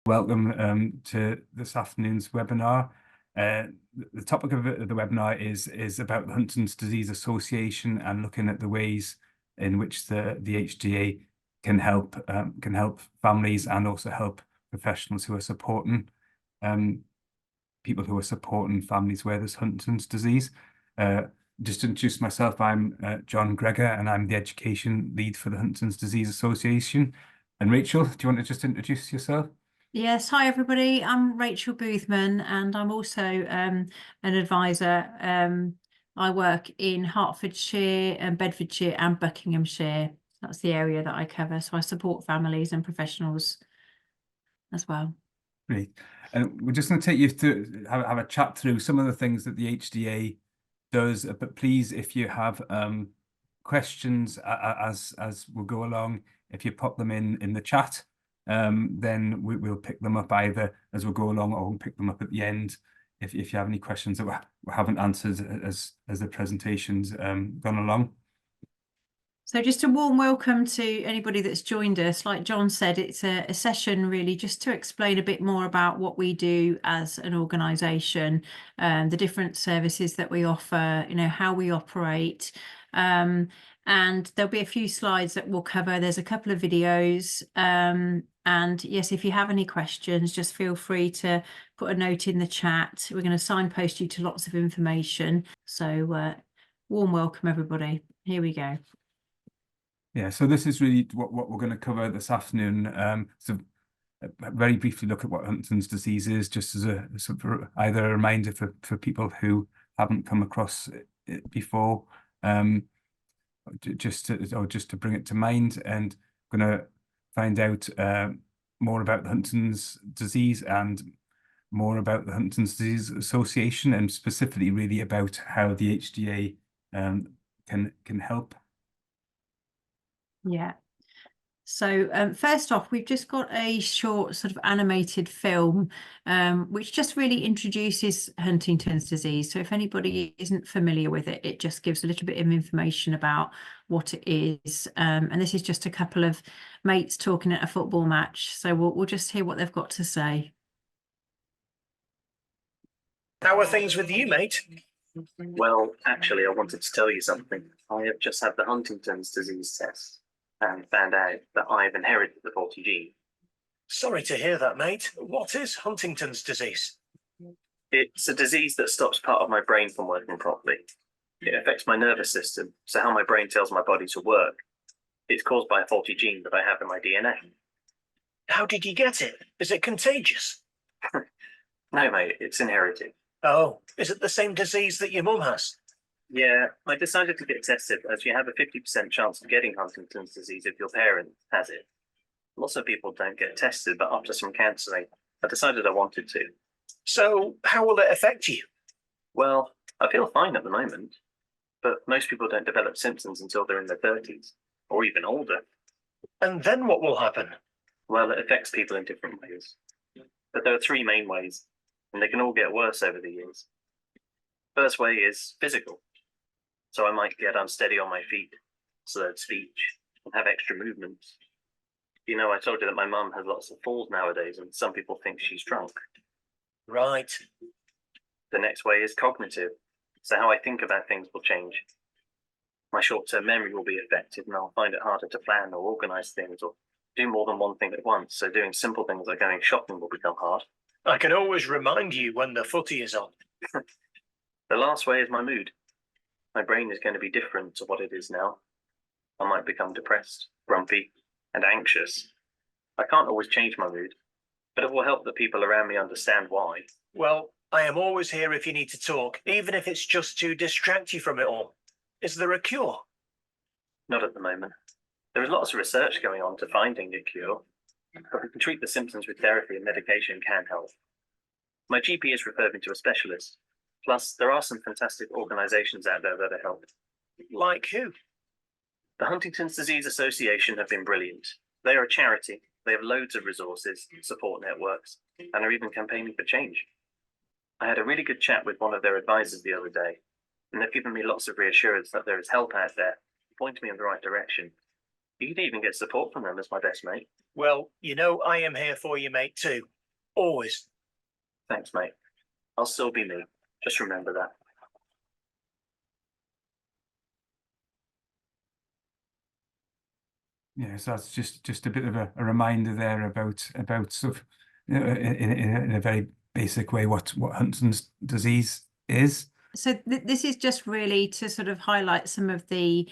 Welcome to this afternoon's webinar. The topic of the webinar is about the Huntington's Disease Association and looking at the ways in which the HDA can help families and also help professionals who are supporting people who are supporting families where there's Huntington's disease. Just to introduce myself, I'm John Gregor, and I'm the education lead for the Huntington's Disease Association. And Rachel, do you want to just introduce yourself? Yes, hi everybody. I'm Rachel Boothman and I'm also an advisor. I work in Hertfordshire and Bedfordshire and Buckinghamshire. That's the area that I cover. So I support families and professionals as well. Great. And we're just going to take you through, have a chat through some of the things that the HDA does. But please, if you have questions as we'll go along, if you pop them in the chat, then we'll pick them up either as we go along, or we'll pick them up at the end if you have any questions that we haven't answered as the presentation's gone along. So just a warm welcome to anybody that's joined us. Like John said, it's a session really just to explain a bit more about what we do as an organisation, the different services that we offer, how we operate. And there'll be a few slides that we'll cover. There's a couple of videos. And yes, if you have any questions, just feel free to put a note in the chat. We're going to signpost you to lots of information. So warm welcome, everybody. Here we go. Yeah, so this is really what we're going to cover this afternoon. So very briefly look at what Huntington's disease is, just as either a reminder for people who haven't come across it before, just to bring it to mind, and going to find out more about the Huntington's disease and more about the Huntington's Disease Association, and specifically really about how the HDA can help. Yeah. So first off, we've just got a short sort of animated film, which just really introduces Huntington's disease. So if anybody isn't familiar with it, it just gives a little bit of information about what it is. And this is just a couple of mates talking at a football match. So we'll just hear what they've got to say. How are things with you, mate? Well, actually, I wanted to tell you something. I have just had the Huntington's disease test and found out that I've inherited the faulty gene. Sorry to hear that, mate. What is Huntington's disease? It's a disease that stops part of my brain from working properly. It affects my nervous system, so how my brain tells my body to work. It's caused by a faulty gene that I have in my DNA. How did you get it? Is it contagious? No, mate, it's inherited. Oh, is it the same disease that your mum has? Yeah, I decided to get tested as you have a 50% chance of getting Huntington's disease if your parent has it. Lots of people don't get tested, but after some counselling, I decided I wanted to. So how will it affect you? Well, I feel fine at the moment, but most people don't develop symptoms until they're in their 30s, or even older. And then what will happen? Well, it affects people in different ways. But there are three main ways, and they can all get worse over the years. First way is physical. So I might get unsteady on my feet, slurred speech, and have extra movements. You know, I told you that my mum has lots of falls nowadays, and some people think she's drunk. Right. The next way is cognitive. So how I think about things will change. My short-term memory will be affected, and I'll find it harder to plan or organise things or do more than one thing at once. So doing simple things like going shopping will become hard. I can always remind you when the footy is on. The last way is my mood. My brain is going to be different to what it is now. I might become depressed, grumpy, and anxious. I can't always change my mood, but it will help the people around me understand why. Well, I am always here if you need to talk, even if it's just to distract you from it all. Is there a cure? Not at the moment. There is lots of research going on to finding a cure, but we can treat the symptoms with therapy, and medication can help. My GP has referred me to a specialist. Plus, there are some fantastic organisations out there that are helping. Like who? The Huntington's Disease Association have been brilliant. They are a charity. They have loads of resources, support networks, and are even campaigning for change. I had a really good chat with one of their advisors the other day, and they've given me lots of reassurance that there is help out there, pointing me in the right direction. You could even get support from them as my best mate. Well, you know I am here for you, mate, too. Always. Thanks, mate. I'll still be me. Just remember that. Yeah, so that's just a bit of a reminder there about sort of in a very basic way what Huntington's disease is. So this is just really to sort of highlight some of the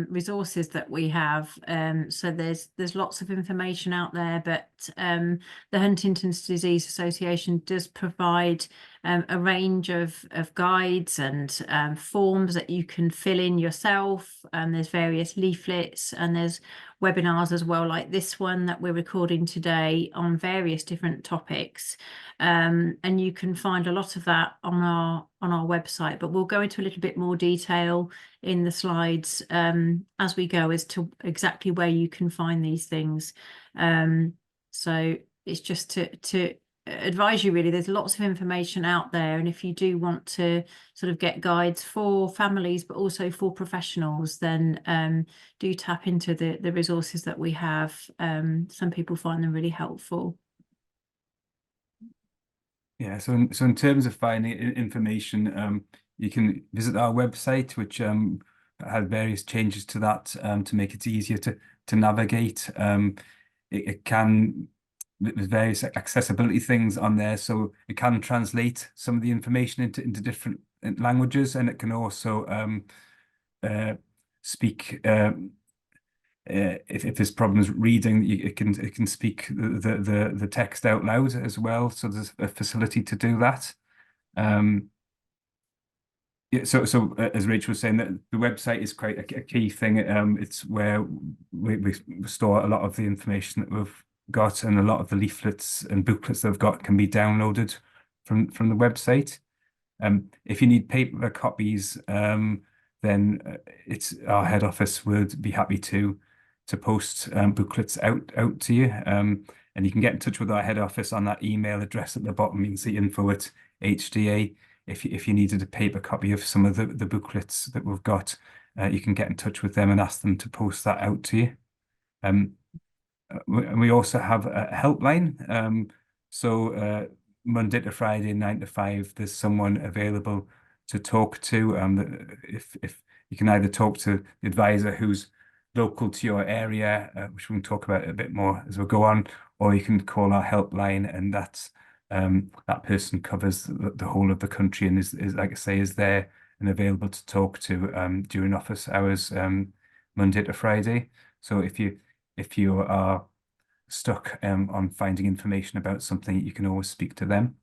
resources that we have. So there's lots of information out there, but the Huntington's Disease Association does provide a range of guides and forms that you can fill in yourself. There's various leaflets and there's webinars as well, like this one that we're recording today on various different topics. And you can find a lot of that on our website, but we'll go into a little bit more detail in the slides as we go as to exactly where you can find these things. So it's just to advise you, really, there's lots of information out there, and if you do want to sort of get guides for families but also for professionals, then do tap into the resources that we have. Some people find them really helpful. Yeah, so in terms of finding information, you can visit our website, which has various changes to that to make it easier to navigate. It can, there's various accessibility things on there, so it can translate some of the information into different languages, and it can also speak. If there's problems reading, it can speak the text out loud as well. So there's a facility to do that. Yeah, so as Rachel was saying, that the website is quite a key thing. It's where we store a lot of the information that we've got, and a lot of the leaflets and booklets that we've got can be downloaded from the website. If you need paper copies, then it's our head office would be happy to post booklets out to you. And you can get in touch with our head office on that email address at the bottom. You can see info@HDA. If you needed a paper copy of some of the booklets that we've got, you can get in touch with them and ask them to post that out to you. We also have a helpline. So Monday to Friday, 9 to 5, there's someone available to talk to. If you can either talk to the advisor who's local to your area, which we can talk about a bit more as we go on, or you can call our helpline, and that's that person covers the whole of the country and is like I say, is there and available to talk to during office hours, Monday to Friday. So if you are stuck on finding information about something, you can always speak to them.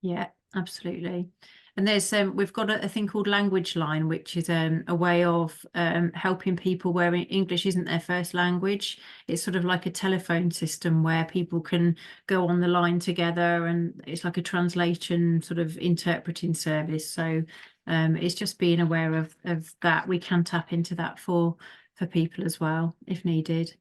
Yeah, absolutely. And there's we've got a thing called Language Line, which is a way of helping people where English isn't their first language. It's sort of like a telephone system where people can go on the line together, and it's like a translation sort of interpreting service. So it's just being aware of that. We can tap into that for people as well if needed.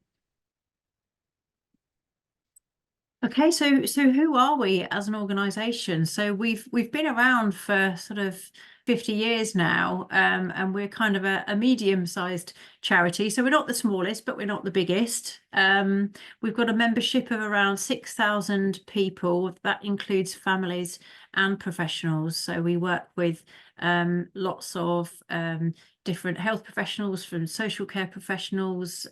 Okay, so who are we as an organisation? So we've been around for sort of 50 years now, and we're kind of a medium-sized charity. So we're not the smallest, but we're not the biggest. We've got a membership of around 6,000 people. That includes families and professionals. So we work with lots of different health professionals, from social care professionals,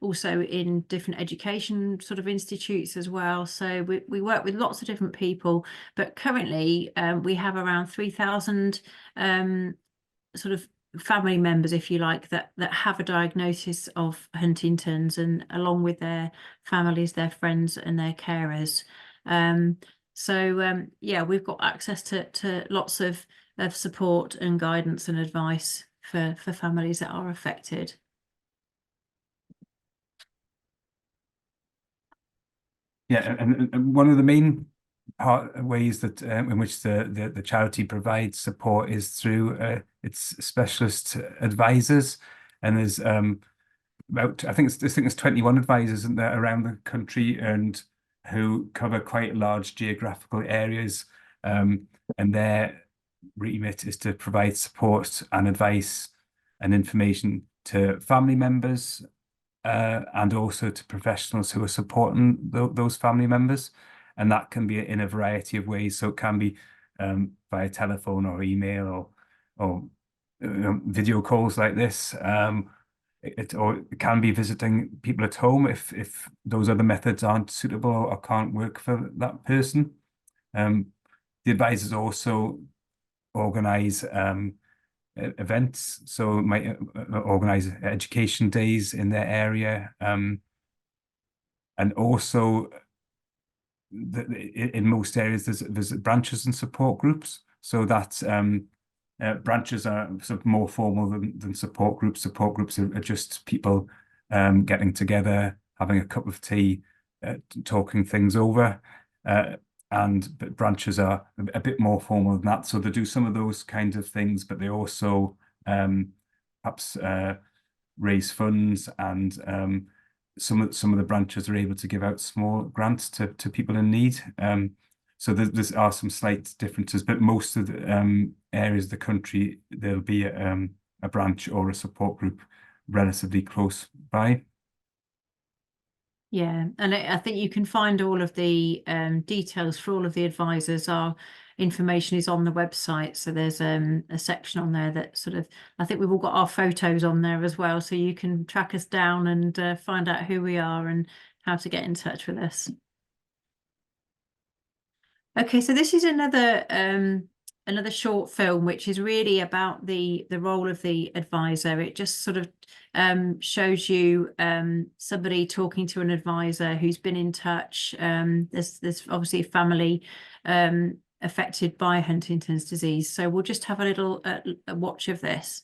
also in different education sort of institutes as well. So we work with lots of different people, but currently we have around 3,000 sort of family members, if you like, that have a diagnosis of Huntington's, and along with their families, their friends and their carers. Yeah, we've got access to lots of support and guidance and advice for families that are affected. Yeah, and one of the main ways that in which the charity provides support is through its specialist advisors, and there's about I think it's 21 advisors in there around the country, and who cover quite large geographical areas, and their remit is to provide support and advice and information to family members, and also to professionals who are supporting those family members. And that can be in a variety of ways. So it can be via telephone or email or video calls like this. Or it can be visiting people at home if those other methods aren't suitable or can't work for that person. The advisors also organise events, so might organise education days in their area, and also in most areas there's branches and support groups, so that branches are sort of more formal than support groups. Support groups are just people getting together, having a cup of tea, talking things over. But branches are a bit more formal than that. So they do some of those kinds of things, but they also perhaps raise funds, and some of the branches are able to give out small grants to people in need. So there are some slight differences, but most of the areas of the country, there'll be a branch or a support group relatively close by. Yeah, and I think you can find all of the details for all of the advisors. Our information is on the website, so there's a section on there that sort of, I think we've all got our photos on there as well, so you can track us down and find out who we are and how to get in touch with us. Okay, so this is another short film, which is really about the role of the advisor. It just sort of shows you somebody talking to an advisor who's been in touch. There's obviously a family affected by Huntington's disease. So we'll just have a little a watch of this.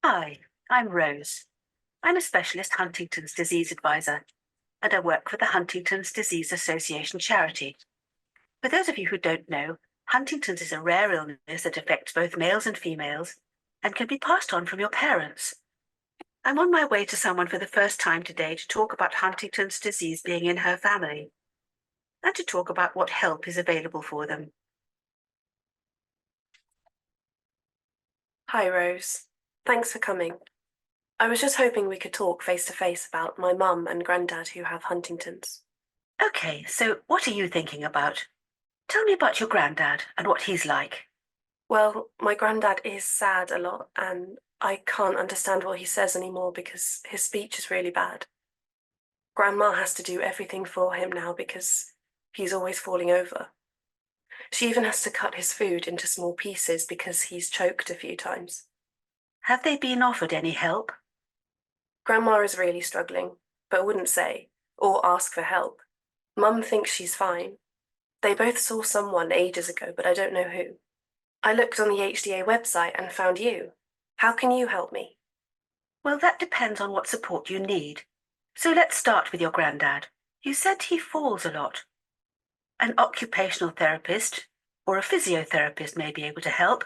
Hi, I'm Rose. I'm a specialist Huntington's disease advisor, and I work for the Huntington's Disease Association charity. For those of you who don't know, Huntington's is a rare illness that affects both males and females and can be passed on from your parents. I'm on my way to someone for the first time today to talk about Huntington's disease being in her family and to talk about what help is available for them. Hi, Rose. Thanks for coming. I was just hoping we could talk face to face about my mum and granddad who have Huntington's. Okay, so what are you thinking about? Tell me about your granddad and what he's like. Well, my granddad is sad a lot, and I can't understand what he says anymore because his speech is really bad. Grandma has to do everything for him now because he's always falling over. She even has to cut his food into small pieces because he's choked a few times. Have they been offered any help? Grandma is really struggling, but wouldn't say or ask for help. Mum thinks she's fine. They both saw someone ages ago, but I don't know who. I looked on the HDA website and found you. How can you help me? Well, that depends on what support you need. So let's start with your granddad. You said he falls a lot. An occupational therapist or a physiotherapist may be able to help.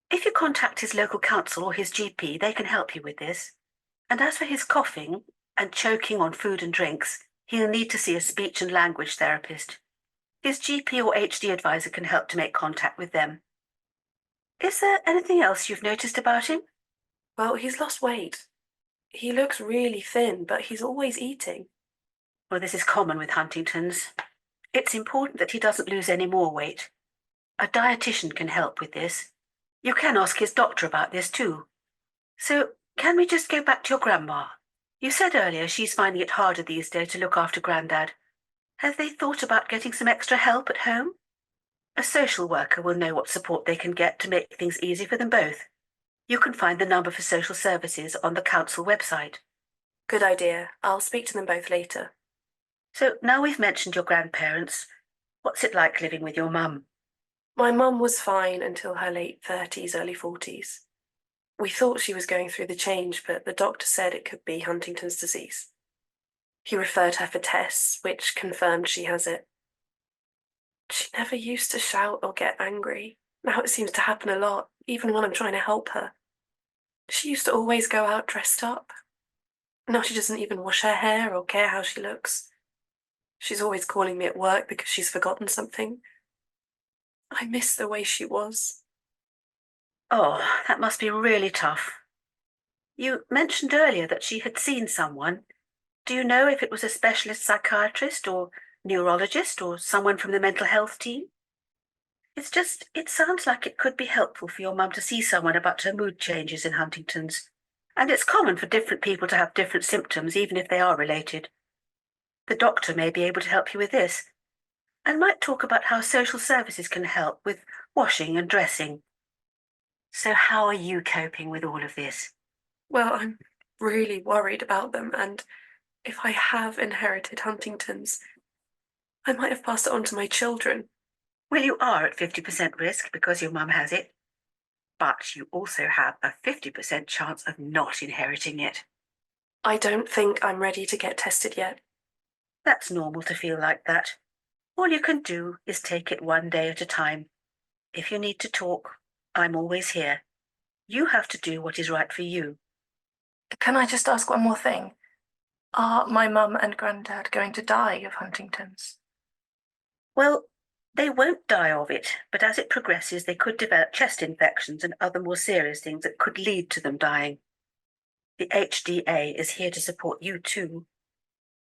If you contact his local council or his GP, they can help you with this. And as for his coughing and choking on food and drinks, he'll need to see a speech and language therapist. His GP or HD advisor can help to make contact with them. Is there anything else you've noticed about him? Well, he's lost weight. He looks really thin, but he's always eating. Well, this is common with Huntington's. It's important that he doesn't lose any more weight. A dietitian can help with this. You can ask his doctor about this too. So, can we just go back to your grandma? You said earlier she's finding it harder these days to look after Grandad. Have they thought about getting some extra help at home? A social worker will know what support they can get to make things easy for them both. You can find the number for social services on the council website. Good idea. I'll speak to them both later. So now we've mentioned your grandparents, what's it like living with your mum? My mum was fine until her late 30s, early 40s. We thought she was going through the change, but the doctor said it could be Huntington's disease. He referred her for tests, which confirmed she has it. She never used to shout or get angry. Now it seems to happen a lot, even when I'm trying to help her. She used to always go out dressed up. Now she doesn't even wash her hair or care how she looks. She's always calling me at work because she's forgotten something. I miss the way she was. Oh, that must be really tough. You mentioned earlier that she had seen someone. Do you know if it was a specialist psychiatrist or neurologist or someone from the mental health team? It sounds like it could be helpful for your mum to see someone about her mood changes in Huntington's. And it's common for different people to have different symptoms, even if they are related. The doctor may be able to help you with this, and might talk about how social services can help with washing and dressing. So how are you coping with all of this? Well, I'm really worried about them, and if I have inherited Huntington's, I might have passed it on to my children. Well, you are at 50% risk because your mum has it, but you also have a 50% chance of not inheriting it. I don't think I'm ready to get tested yet. That's normal to feel like that. All you can do is take it one day at a time. If you need to talk, I'm always here. You have to do what is right for you. Can I just ask one more thing? Are my mum and granddad going to die of Huntington's? Well, they won't die of it, but as it progresses, they could develop chest infections and other more serious things that could lead to them dying. The HDA is here to support you too.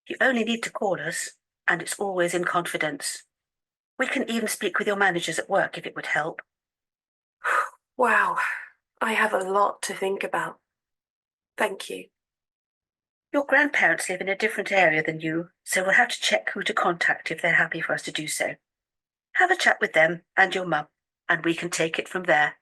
You only need to call us, and it's always in confidence. We can even speak with your managers at work if it would help. Wow, I have a lot to think about. Thank you. Your grandparents live in a different area than you, so we'll have to check who to contact if they're happy for us to do so. Have a chat with them and your mum, and we can take it from there.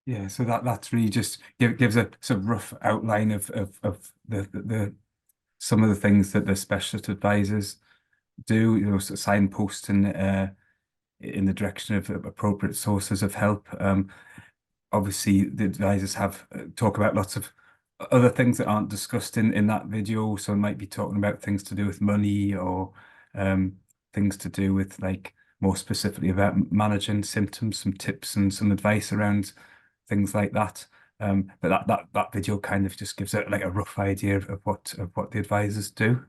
Yeah, so that's really just gives a sort of rough outline of the some of the things that the specialist advisors do, you know, sort of signposting in the direction of appropriate sources of help. Obviously, the advisors have talk about lots of other things that aren't discussed in that video. So it might be talking about things to do with money or things to do with, like, more specifically about managing symptoms, some tips and some advice around things like that. But that video kind of just gives it like a rough idea of what the advisors do.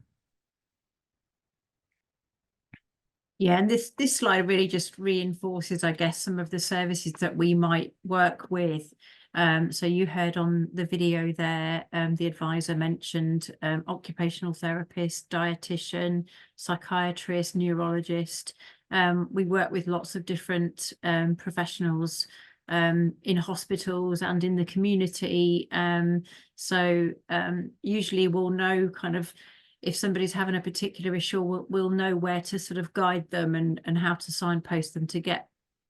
Yeah, and this slide really just reinforces, I guess, some of the services that we might work with. So you heard on the video there, the advisor mentioned occupational therapist, dietitian, psychiatrist, neurologist. We work with lots of different professionals in hospitals and in the community. So usually we'll know kind of if somebody's having a particular issue, we'll know where to sort of guide them and how to signpost them to get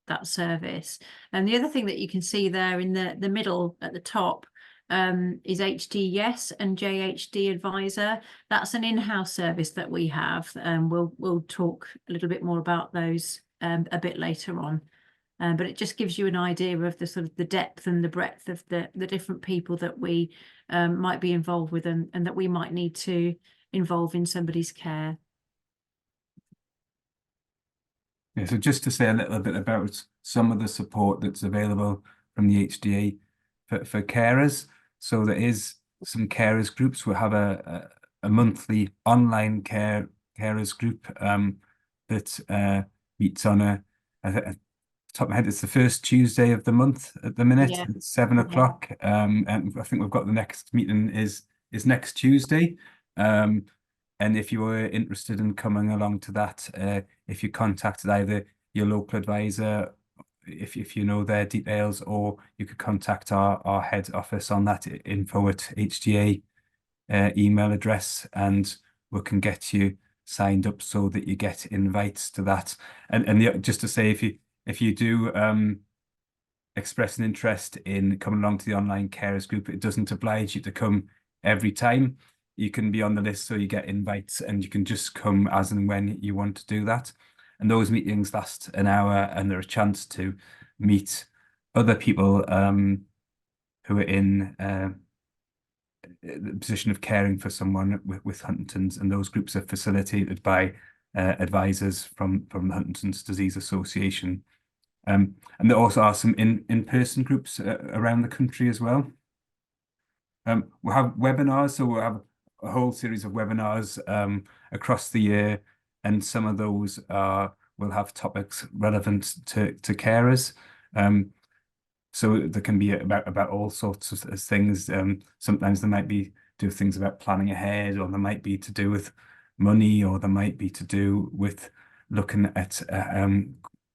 that service. And the other thing that you can see there in the middle at the top is HD Yes and JHD Advisor. That's an in-house service that we have. We'll talk a little bit more about those a bit later on. But it just gives you an idea of the sort of the depth and the breadth of the different people that we might be involved with and that we might need to involve in somebody's care. Yeah, so just to say a little bit about some of the support that's available from the HDA for carers. So there is some carers groups. We'll have a monthly online carers group that meets on top of my head, it's the first Tuesday of the month at the minute. Yeah. It's 7 o'clock. And I think we've got the next meeting is next Tuesday. And if you were interested in coming along to that, if you contacted either your local advisor, if you know their details, or you could contact our head office on that info@HDA email address, and we can get you signed up so that you get invites to that. And just to say, if you do express an interest in coming along to the online carers group, it doesn't oblige you to come every time. You can be on the list so you get invites, and you can just come as and when you want to do that. And those meetings last an hour, and they're a chance to meet other people who are in the position of caring for someone with Huntington's, and those groups are facilitated by advisors from the Huntington's Disease Association. And there also are some in-person groups around the country as well. We'll have webinars, so we'll have a whole series of webinars across the year, and some of those will have topics relevant to carers. So there can be about all sorts of things. Sometimes there might be things about planning ahead, or there might be to do with money, or there might be to do with looking at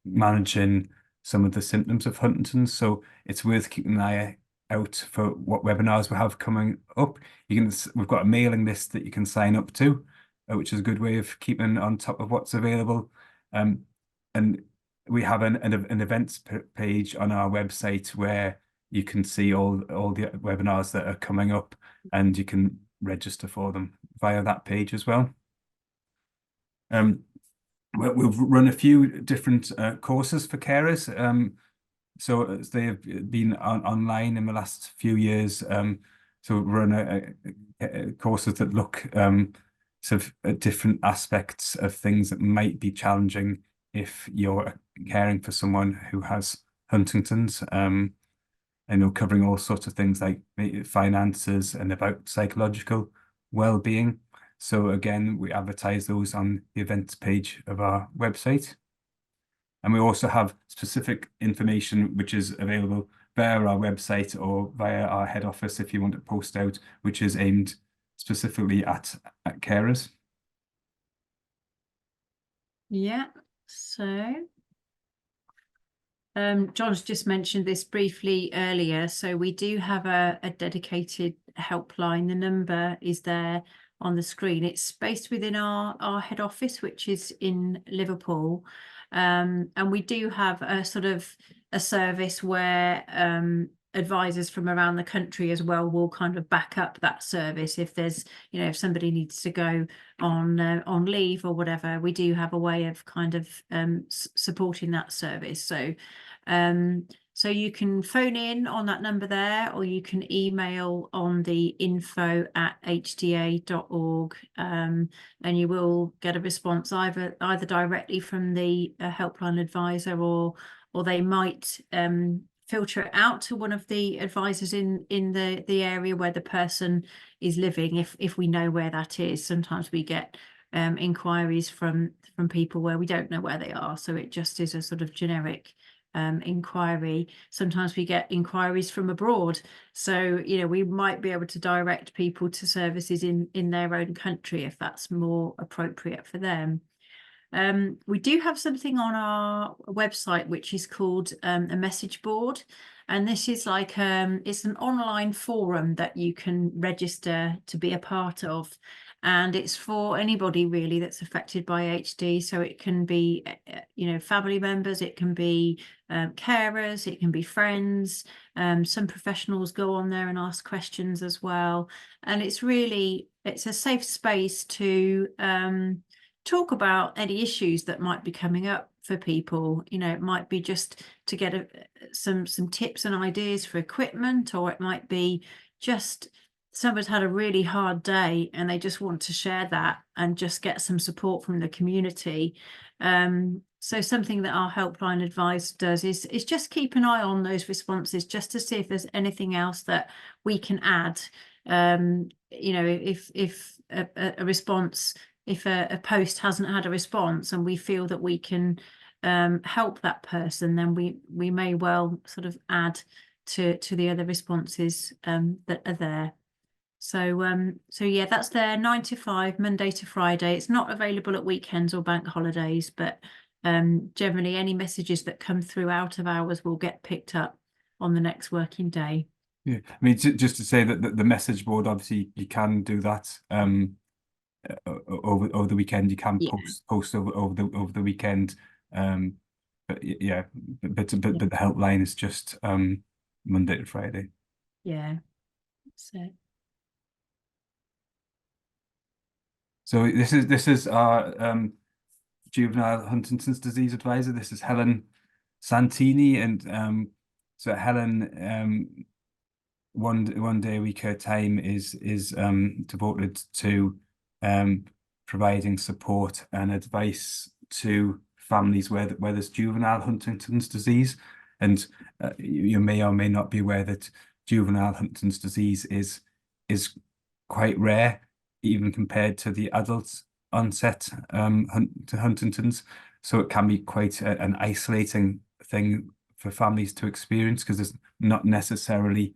managing some of the symptoms of Huntington's. So it's worth keeping an eye out for what webinars we have coming up. We've got a mailing list that you can sign up to, which is a good way of keeping on top of what's available. And we have an events page on our website where you can see all the webinars that are coming up, and you can register for them via that page as well. We've run a few different courses for carers. So they have been online in the last few years. So we run courses that look sort of at different aspects of things that might be challenging if you're caring for someone who has Huntington's. Covering all sorts of things like finances and about psychological well-being. So again, we advertise those on the events page of our website. And we also have specific information which is available via our website or via our head office if you want to post out, which is aimed specifically at carers. Yeah, so John's just mentioned this briefly earlier. So we do have a dedicated helpline. The number is there on the screen. It's based within our head office, which is in Liverpool. And we do have a sort of a service where advisors from around the country as well will kind of back up that service. If there's, if somebody needs to go on leave or whatever, we do have a way of kind of supporting that service. So so you can phone in on that number there, or you can email on the info@hda.org, and you will get a response either directly from the helpline advisor, or they might filter it out to one of the advisors in the area where the person is living, if we know where that is. Sometimes we get inquiries from people where we don't know where they are, so it just is a sort of generic inquiry. Sometimes we get inquiries from abroad, so we might be able to direct people to services in their own country if that's more appropriate for them. We do have something on our website which is called a message board, and this is like it's an online forum that you can register to be a part of, and it's for anybody really that's affected by HD. So it can be family members, it can be carers, it can be friends. Some professionals go on there and ask questions as well, and it's a safe space to talk about any issues that might be coming up for people. It might be just to get some tips and ideas for equipment, or it might be just someone's had a really hard day and they just want to share that and just get some support from the community. So something that our helpline advice does is just keep an eye on those responses, just to see if there's anything else that we can add. If a response, if a post hasn't had a response and we feel that we can help that person, then we may well sort of add to the other responses that are there. So yeah, that's there 9 to 5, Monday to Friday. It's not available at weekends or bank holidays, but generally any messages that come through out of hours will get picked up on the next working day. Yeah, I mean, just to say that the message board, obviously you can do that over the weekend. You can post over the weekend. But yeah, but the helpline is just Monday to Friday. Yeah. So this is our juvenile Huntington's disease advisor. This is Helen Santini, and so Helen one day a week at a time is devoted to providing support and advice to families where there's juvenile Huntington's disease. And you may or may not be aware that juvenile Huntington's disease is quite rare, even compared to the adult onset to Huntington's. So it can be quite an isolating thing for families to experience, because there's not necessarily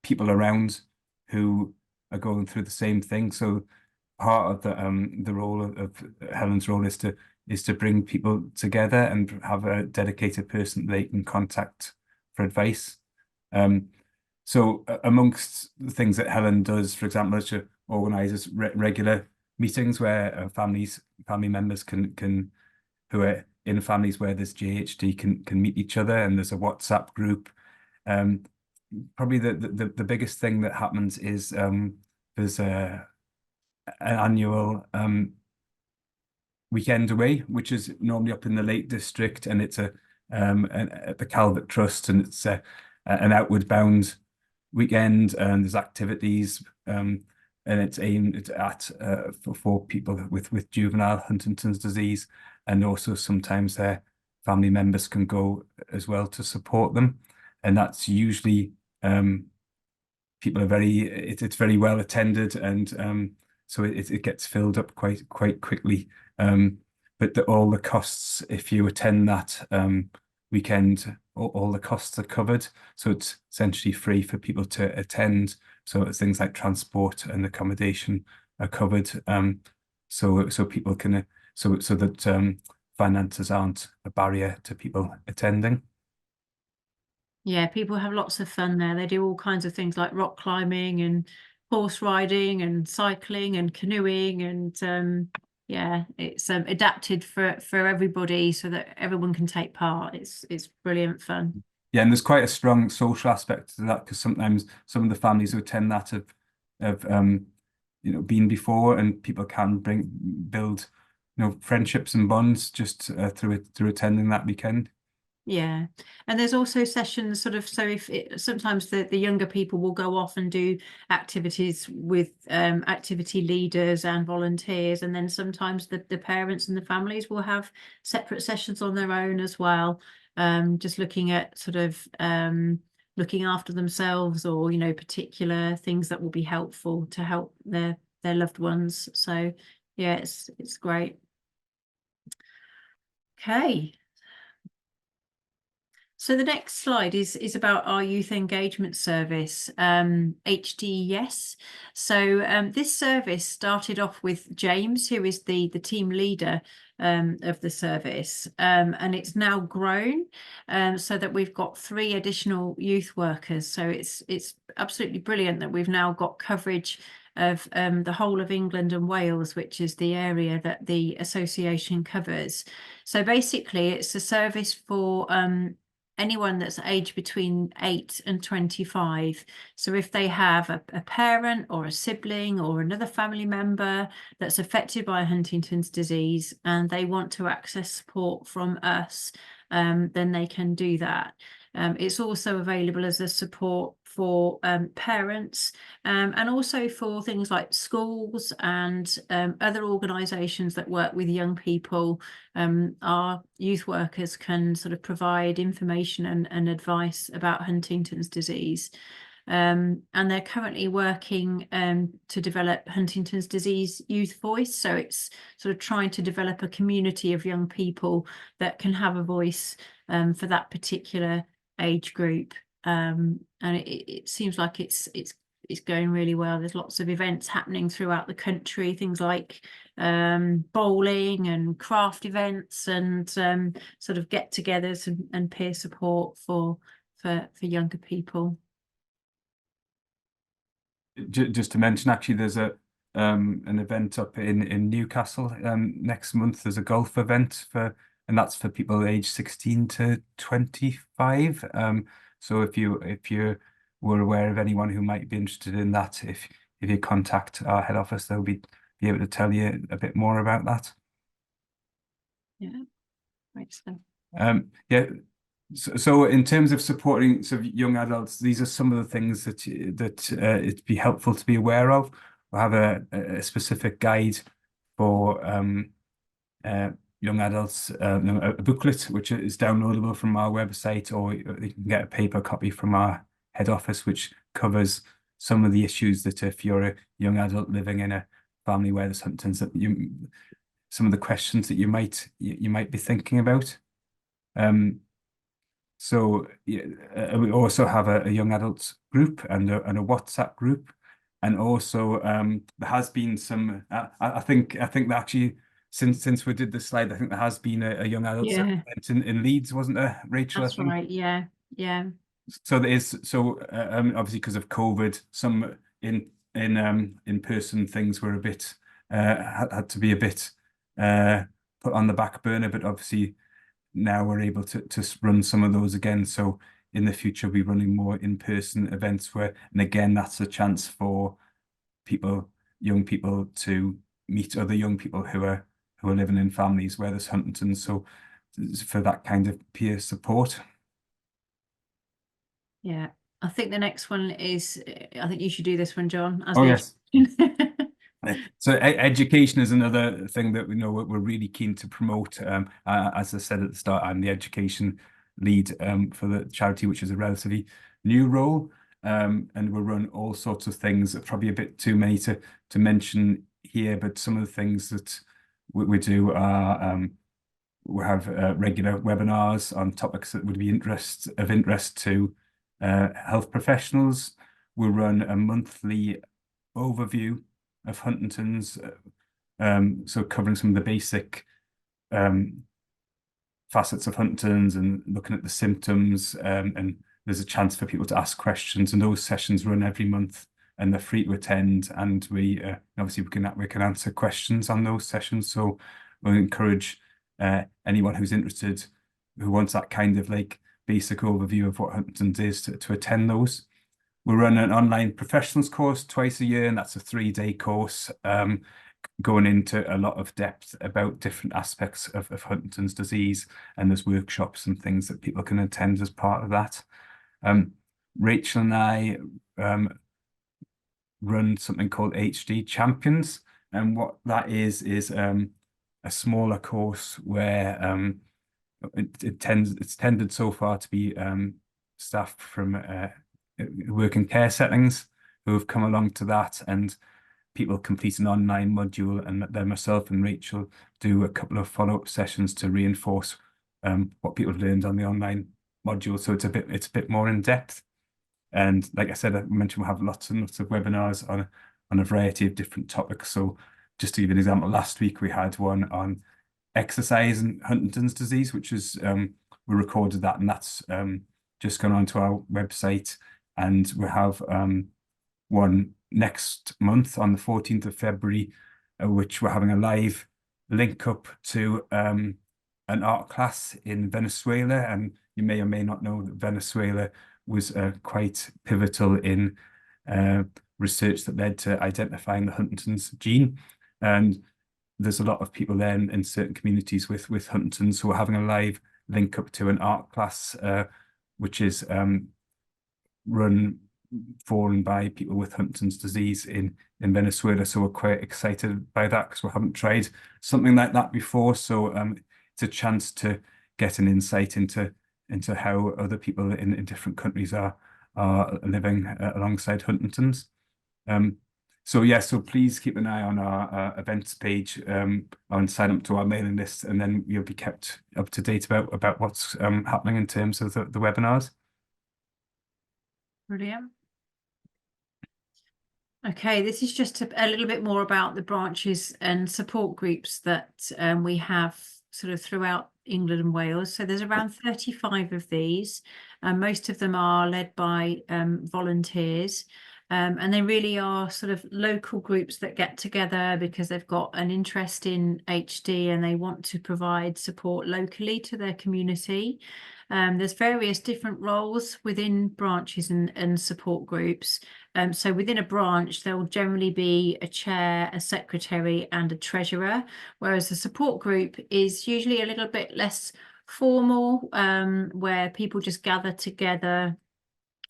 people around who are going through the same thing. So part of the role of Helen's role is to bring people together and have a dedicated person they can contact for advice. So amongst the things that Helen does, for example, she organises regular meetings where family members can who are in families where there's JHD can meet each other, and there's a WhatsApp group. Probably the biggest thing that happens is there's an annual weekend away, which is normally up in the Lake District, and it's at the Calvert Trust, and it's an outward bound weekend, and there's activities, and it's aimed at for people with juvenile Huntington's disease, and also sometimes their family members can go as well to support them, and that's usually people are it's very well attended, and so it gets filled up quite quickly. But all the costs, if you attend that weekend, all the costs are covered. So it's essentially free for people to attend. So it's things like transport and accommodation are covered. So people can so that finances aren't a barrier to people attending. Yeah, people have lots of fun there. They do all kinds of things like rock climbing and horse riding and cycling and canoeing, and yeah, it's adapted for everybody so that everyone can take part. It's brilliant fun. Yeah, and there's quite a strong social aspect to that, because sometimes some of the families who attend that have been before, and people can build friendships and bonds just through attending that weekend. Yeah, and there's also sessions so if sometimes the younger people will go off and do activities with activity leaders and volunteers, and then sometimes the parents and the families will have separate sessions on their own as well, just looking at looking after themselves, or particular things that will be helpful to help their loved ones. So yeah, it's great. Okay. So the next slide is about our youth engagement service, HDES. So this service started off with James, who is the team leader of the service, and it's now grown so that we've got 3 additional youth workers. So it's absolutely brilliant that we've now got coverage of the whole of England and Wales, which is the area that the association covers. So basically, it's a service for anyone that's aged between 8 and 25. So if they have a parent or a sibling or another family member that's affected by Huntington's disease and they want to access support from us, then they can do that. It's also available as a support for parents, and also for things like schools and other organisations that work with young people. Our youth workers can sort of provide information and advice about Huntington's disease. And they're currently working to develop Huntington's disease youth voice. So it's sort of trying to develop a community of young people that can have a voice for that particular age group. And it seems like it's going really well. There's lots of events happening throughout the country, things like bowling and craft events, and sort of get-togethers and peer support for younger people. Just to mention, actually, there's an event up in Newcastle next month. There's a golf event and that's for people aged 16 to 25. So if you were aware of anyone who might be interested in that, if you contact our head office, they'll be able to tell you a bit more about that. Yeah, great stuff. Yeah, So in terms of supporting sort of young adults, these are some of the things that it'd be helpful to be aware of. We'll have a specific guide for young adults, a booklet which is downloadable from our website, or you can get a paper copy from our head office, which covers some of the issues that if you're a young adult living in a family where there's Huntington's, that some of the questions that you might be thinking about. So yeah, we also have a young adults group and a WhatsApp group, and also there has been some. I think that actually since we did this slide, I think there has been a young adults Yeah. event in Leeds, wasn't there, Rachel? That's I think. right. Yeah. Yeah. So there is obviously because of COVID, some in-person things were a bit had to be a bit put on the back burner, but obviously now we're able to run some of those again. So in the future, we'll be running more in-person events and again, that's a chance for young people to meet other young people who are living in families where there's Huntington's. So for that kind of peer support. Yeah. I think the next one is, I think you should do this one, John. As Oh, the yes. So education is another thing that we know we're really keen to promote. As I said at the start, I'm the education lead for the charity, which is a relatively new role. And we run all sorts of things. Probably a bit too many to mention here, but some of the things that we do are we have regular webinars on topics that would be of interest to health professionals. We run a monthly overview of Huntington's, so covering some of the basic facets of Huntington's and looking at the symptoms, and there's a chance for people to ask questions, and those sessions run every month and they're free to attend, and we obviously we can answer questions on those sessions. So we'll encourage anyone who's interested, who wants that kind of like basic overview of what Huntington's is, to attend those. We run an online professionals course twice a year, and that's a 3-day course going into a lot of depth about different aspects of Huntington's disease, and there's workshops and things that people can attend as part of that. Rachel and I run something called HD Champions, and what that is a smaller course where it's tended so far to be staff from work in care settings who have come along to that, and people complete an online module, and then myself and Rachel do a couple of follow-up sessions to reinforce what people have learned on the online module. So it's a bit more in depth. And like I said, I mentioned we'll have lots and lots of webinars on a variety of different topics. So just to give you an example, last week we had one on exercise and Huntington's disease, which is we recorded that, and that's just gone onto our website. And we have one next month on the 14th of February, which we're having a live link up to an art class in Venezuela. And you may or may not know that Venezuela was quite pivotal in research that led to identifying the Huntington's gene. And there's a lot of people there in certain communities with Huntington's, so we're having a live link up to an art class, which is run for and by people with Huntington's disease in Venezuela. So we're quite excited by that because we haven't tried something like that before. So it's a chance to get an insight into how other people in different countries are living alongside Huntington's. So yeah, so please keep an eye on our events page and sign up to our mailing list, and then you'll be kept up to date about what's happening in terms of the webinars. Brilliant. Okay, this is just a little bit more about the branches and support groups that we have sort of throughout England and Wales. So there's around 35 of these, and most of them are led by volunteers. And they really are sort of local groups that get together because they've got an interest in HD and they want to provide support locally to their community. There's various different roles within branches and support groups. So within a branch, there will generally be a chair, a secretary, and a treasurer, whereas the support group is usually a little bit less formal, where people just gather together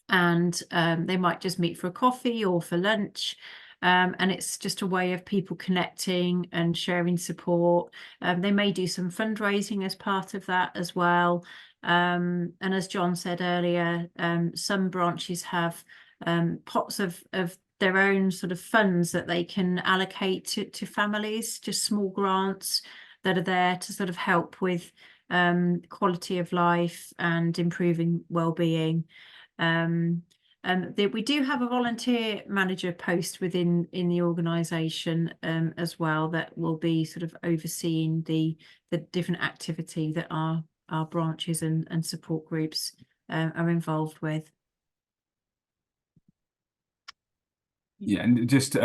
and they might just meet for a coffee or for lunch. And it's just a way of people connecting and sharing support. They may do some fundraising as part of that as well. And as John said earlier, some branches have pots of their own sort of funds that they can allocate to families, just small grants that are there to sort of help with quality of life and improving well-being. We do have a volunteer manager post within the organisation as well, that will be sort of overseeing the different activity that our branches and support groups are involved with. Yeah, and just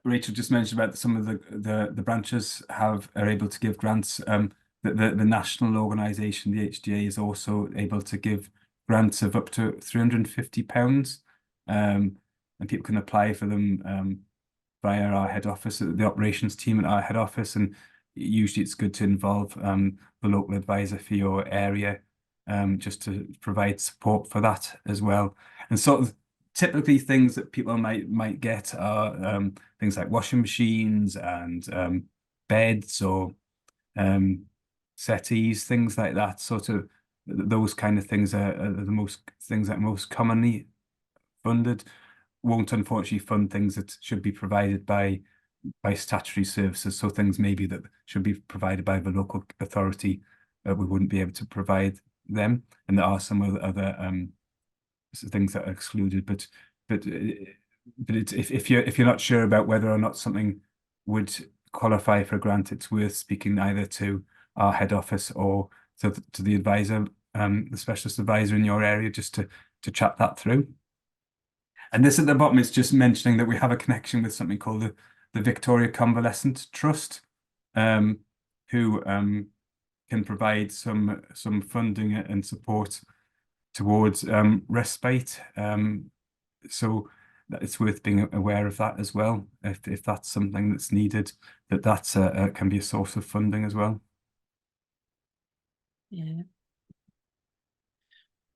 Rachel just mentioned about some of the branches are able to give grants. The national organisation, the HDA, is also able to give grants of up to £350, and people can apply for them via our head office, the operations team at our head office. And usually it's good to involve the local advisor for your area, just to provide support for that as well. And sort of typically things that people might get are things like washing machines and beds or settees, things like that. Sort of those kind of things are the most things that are most commonly funded. Won't unfortunately fund things that should be provided by statutory services. So things maybe that should be provided by the local authority, we wouldn't be able to provide them. And there are some other things that are excluded. But it's, if you're not sure about whether or not something would qualify for a grant, it's worth speaking either to our head office or to the advisor, the specialist advisor in your area, just to chat that through. And this at the bottom is just mentioning that we have a connection with something called the Victoria Convalescent Trust, who can provide some funding and support towards respite. So it's worth being aware of that as well, if that's something that's needed, that can be a source of funding as well. Yeah.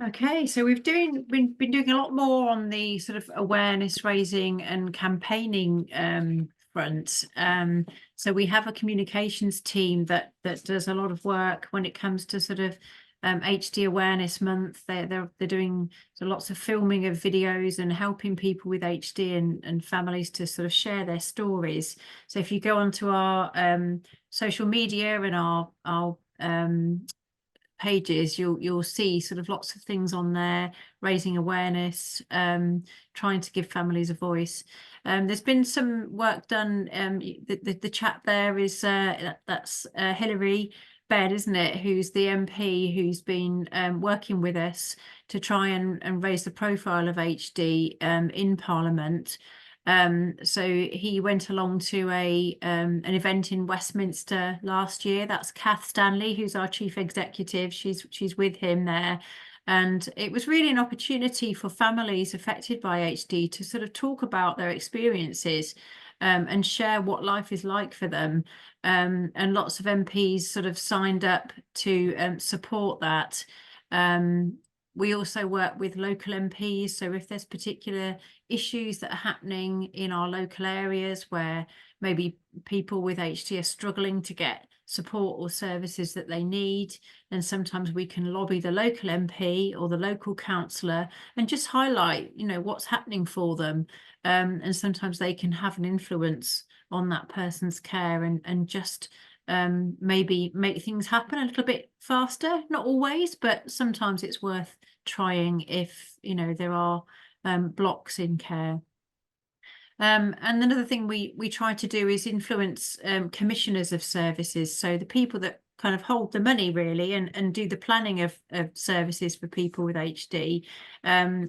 Okay, so we've been doing a lot more on the sort of awareness raising and campaigning front. So we have a communications team that does a lot of work when it comes to sort of HD Awareness Month. They're doing lots of filming of videos and helping people with HD and families to sort of share their stories. So if you go onto our social media and our pages, you'll see sort of lots of things on there, raising awareness, trying to give families a voice. There's been some work done. The chat there is that's Hilary Baird, isn't it, who's the MP who's been working with us to try and raise the profile of HD in Parliament. So he went along to an event in Westminster last year. That's Kath Stanley, who's our chief executive. She's with him there. And it was really an opportunity for families affected by HD to sort of talk about their experiences and share what life is like for them. And lots of MPs sort of signed up to support that. We also work with local MPs. So if there's particular issues that are happening in our local areas where maybe people with HD are struggling to get support or services that they need, then sometimes we can lobby the local MP or the local councillor and just highlight, what's happening for them. And sometimes they can have an influence on that person's care and just maybe make things happen a little bit faster. Not always, but sometimes it's worth trying if there are blocks in care. And another thing we try to do is influence commissioners of services, so the people that kind of hold the money really and do the planning of services for people with HD.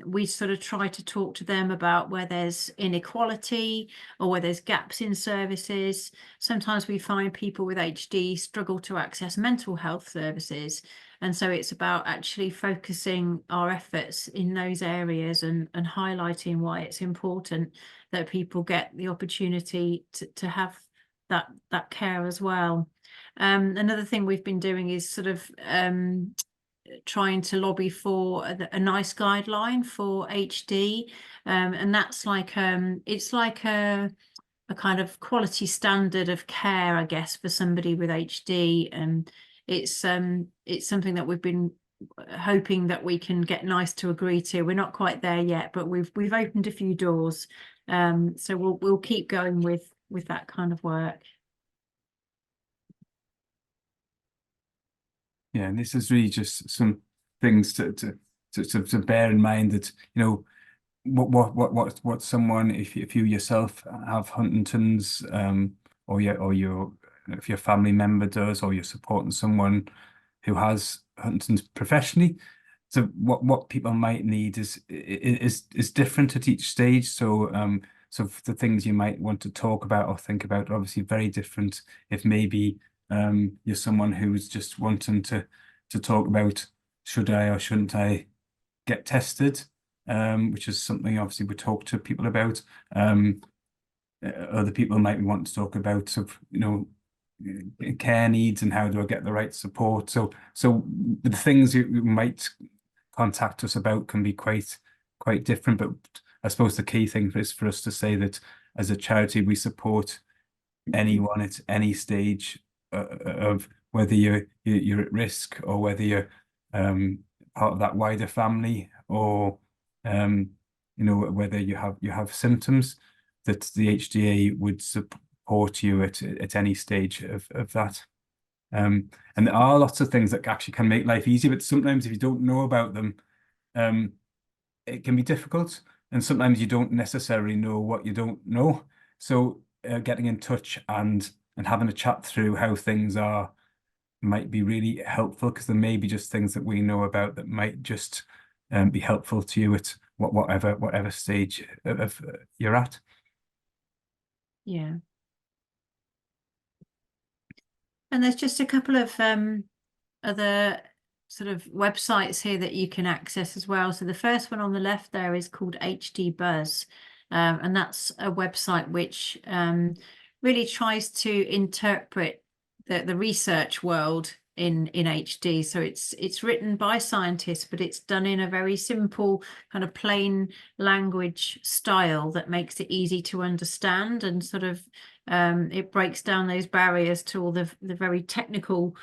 We sort of try to talk to them about where there's inequality or where there's gaps in services. Sometimes we find people with HD struggle to access mental health services. And so it's about actually focusing our efforts in those areas and highlighting why it's important that people get the opportunity to have that care as well. Another thing we've been doing is sort of trying to lobby for a nice guideline for HD, and that's like it's like a kind of quality standard of care, I guess, for somebody with HD, and it's something that we've been hoping that we can get NICE to agree to. We're not quite there yet, but we've opened a few doors, so we'll keep going with that kind of work. Yeah, and this is really just some things to bear in mind, that, you know, what someone, if you yourself have Huntington's, or if your family member does, or you're supporting someone who has Huntington's professionally, so what people might need is different at each stage. So so the things you might want to talk about or think about are obviously very different if maybe you're someone who's just wanting to talk about, should I or shouldn't I get tested, which is something obviously we talk to people about. Other people might want to talk about sort of, you know, care needs and how do I get the right support. So the things you might contact us about can be quite different, but I suppose the key thing is for us to say that as a charity we support anyone at any stage of whether you're at risk, or whether you're part of that wider family, or you know, whether you have symptoms, that the HDA would support you at any stage of that. And there are lots of things that actually can make life easier, but sometimes if you don't know about them, it can be difficult, and sometimes you don't necessarily know what you don't know. So getting in touch and having a chat through how things are might be really helpful, because there may be just things that we know about that might just be helpful to you at whatever stage of you're at. Yeah. And there's just a couple of other sort of websites here that you can access as well. So the first one on the left there is called HD Buzz, and that's a website which really tries to interpret the research world in HD. So it's written by scientists, but it's done in a very simple kind of plain language style that makes it easy to understand, and sort of it breaks down those barriers to all the very technical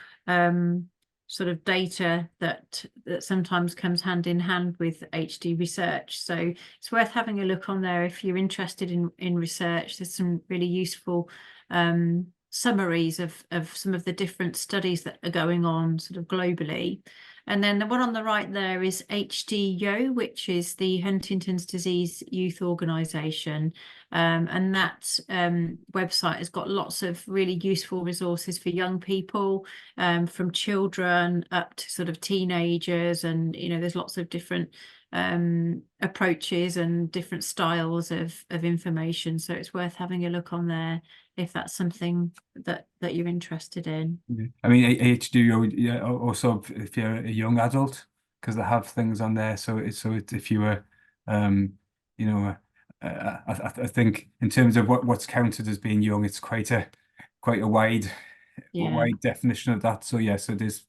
sort of data that sometimes comes hand in hand with HD research. So it's worth having a look on there if you're interested in research. There's some really useful summaries of some of the different studies that are going on sort of globally. And then the one on the right there is HDYO, which is the Huntington's Disease Youth Organisation. And that website has got lots of really useful resources for young people, from children up to sort of teenagers. And, you know, there's lots of different approaches and different styles of information. So it's worth having a look on there if that's something that you're interested in. I mean, HD, also if you're a young adult, because they have things on there. So if you were, you know, I think in terms of what's counted as being young, it's quite a wide definition of that. So yeah, so there's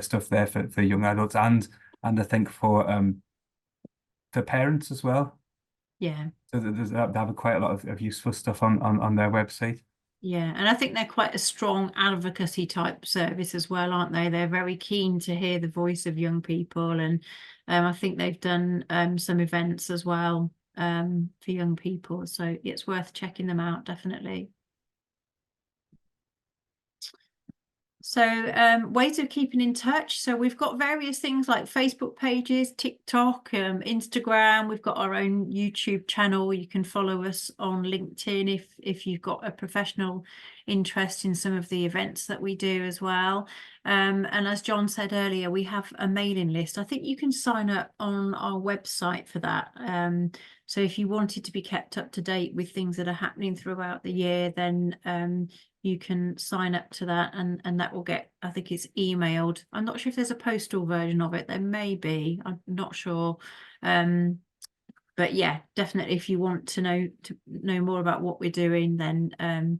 stuff there for young adults, and I think for parents as well. Yeah. So they have quite a lot of useful stuff on their website. Yeah, and I think they're quite a strong advocacy type service as well, aren't they? They're very keen to hear the voice of young people, and I think they've done some events as well for young people. So it's worth checking them out, definitely. So ways of keeping in touch. So we've got various things like Facebook pages, TikTok, Instagram. We've got our own YouTube channel. You can follow us on LinkedIn if you've got a professional interest in some of the events that we do as well. And as John said earlier, we have a mailing list. I think you can sign up on our website for that. So if you wanted to be kept up to date with things that are happening throughout the year, then you can sign up to that, and that will get, I think it's emailed. I'm not sure if there's a postal version of it. There may be, I'm not sure. But yeah, definitely if you want to know more about what we're doing, then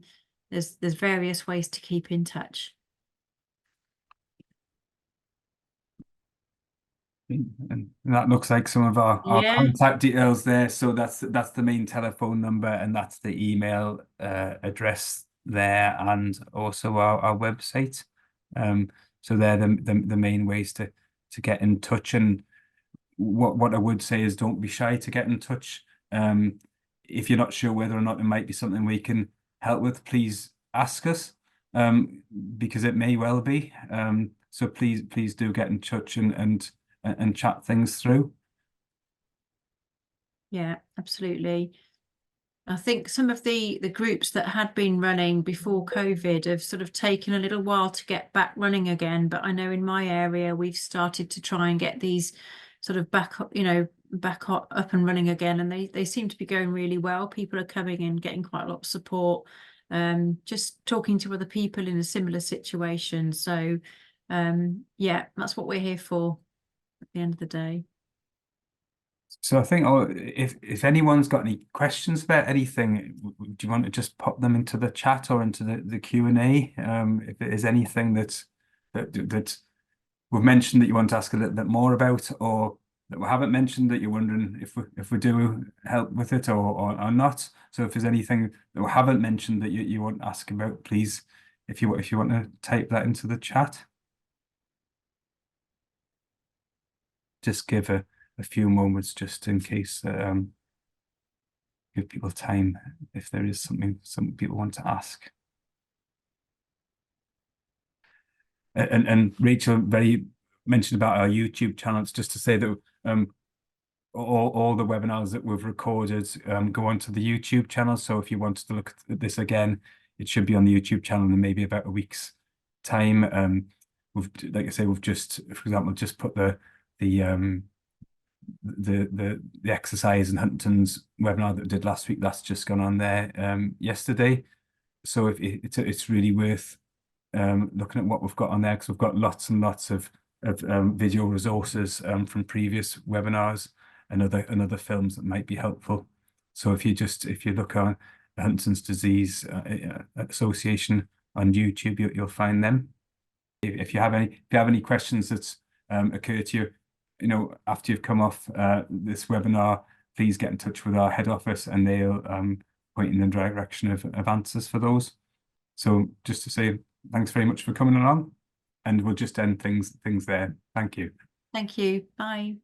there's various ways to keep in touch. And that looks like some of our Yeah. contact details there. So that's the main telephone number, and that's the email address there, and also our website. So they're the main ways to get in touch. And what I would say is, don't be shy to get in touch. If you're not sure whether or not it might be something we can help with, please ask us, because it may well be. So please do get in touch and chat things through. Yeah, absolutely. I think some of the groups that had been running before COVID have sort of taken a little while to get back running again. But I know in my area, we've started to try and get these sort of back up and running again. And they seem to be going really well. People are coming in, getting quite a lot of support, just talking to other people in a similar situation. So yeah, that's what we're here for at the end of the day. So I think, if anyone's got any questions about anything, do you want to just pop them into the chat or into the Q&A? If there is anything that we've mentioned that you want to ask a little bit more about, or that we haven't mentioned that you're wondering if we do help with it or not. So if there's anything that we haven't mentioned that you want to ask about, please, if you want to type that into the chat. Just give a few moments just in case, give people time if there is something some people want to ask. And Rachel very mentioned about our YouTube channels, just to say that all the webinars that we've recorded go onto the YouTube channel. So if you wanted to look at this again, it should be on the YouTube channel in maybe about a week's time. We've, like I say, we've just, for example, just put the exercise and Huntington's webinar that we did last week. That's just gone on there yesterday. So if it's really worth looking at what we've got on there, because we've got lots and lots of video resources from previous webinars and other films that might be helpful. So if you look on the Huntington's Disease Association on YouTube, you'll find them. If you have any questions that occur to you, after you've come off this webinar, please get in touch with our head office, and they'll point in the direction of answers for those. So just to say thanks very much for coming along, and we'll just end things there. Thank you. Thank you. Bye.